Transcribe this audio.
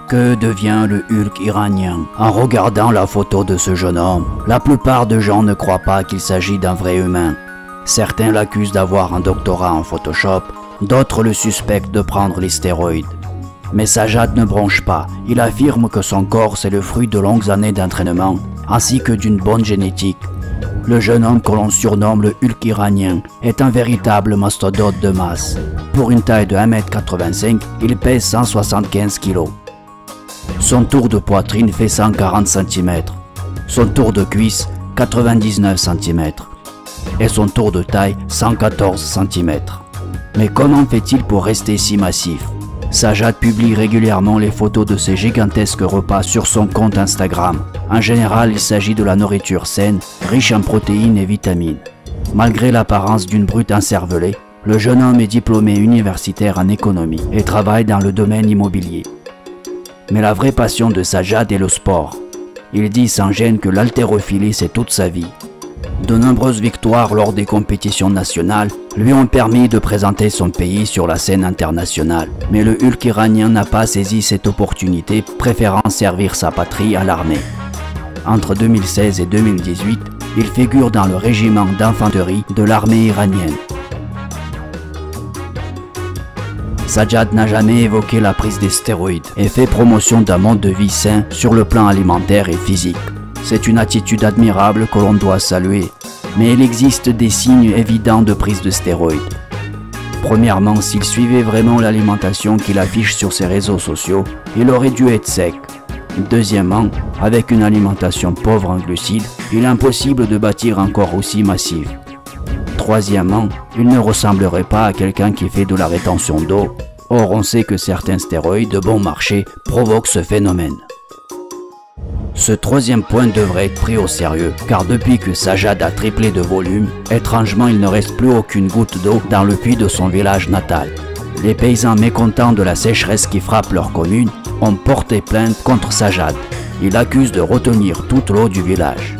Que devient le Hulk iranien? En regardant la photo de ce jeune homme, la plupart des gens ne croient pas qu'il s'agit d'un vrai humain. Certains l'accusent d'avoir un doctorat en Photoshop, d'autres le suspectent de prendre les stéroïdes. Mais Sajjad ne bronche pas, il affirme que son corps c'est le fruit de longues années d'entraînement, ainsi que d'une bonne génétique. Le jeune homme que l'on surnomme le Hulk iranien est un véritable mastodonte de masse. Pour une taille de 1,85 m, il pèse 175 kg. Son tour de poitrine fait 140 cm, son tour de cuisse 99 cm et son tour de taille 114 cm. Mais comment fait-il pour rester si massif? Sajjad publie régulièrement les photos de ses gigantesques repas sur son compte Instagram. En général, il s'agit de la nourriture saine, riche en protéines et vitamines. Malgré l'apparence d'une brute encervelée, le jeune homme est diplômé universitaire en économie et travaille dans le domaine immobilier. Mais la vraie passion de Sajjad est le sport. Il dit sans gêne que l'haltérophilie c'est toute sa vie. De nombreuses victoires lors des compétitions nationales lui ont permis de présenter son pays sur la scène internationale. Mais le Hulk iranien n'a pas saisi cette opportunité, préférant servir sa patrie à l'armée. Entre 2016 et 2018, il figure dans le régiment d'infanterie de l'armée iranienne. Sajjad n'a jamais évoqué la prise des stéroïdes et fait promotion d'un mode de vie sain sur le plan alimentaire et physique. C'est une attitude admirable que l'on doit saluer, mais il existe des signes évidents de prise de stéroïdes. Premièrement, s'il suivait vraiment l'alimentation qu'il affiche sur ses réseaux sociaux, il aurait dû être sec. Deuxièmement, avec une alimentation pauvre en glucides, il est impossible de bâtir un corps aussi massif. Troisièmement, il ne ressemblerait pas à quelqu'un qui fait de la rétention d'eau. Or, on sait que certains stéroïdes de bon marché provoquent ce phénomène. Ce troisième point devrait être pris au sérieux, car depuis que Sajjad a triplé de volume, étrangement il ne reste plus aucune goutte d'eau dans le puits de son village natal. Les paysans mécontents de la sécheresse qui frappe leur commune ont porté plainte contre Sajjad. Ils l'accusent de retenir toute l'eau du village.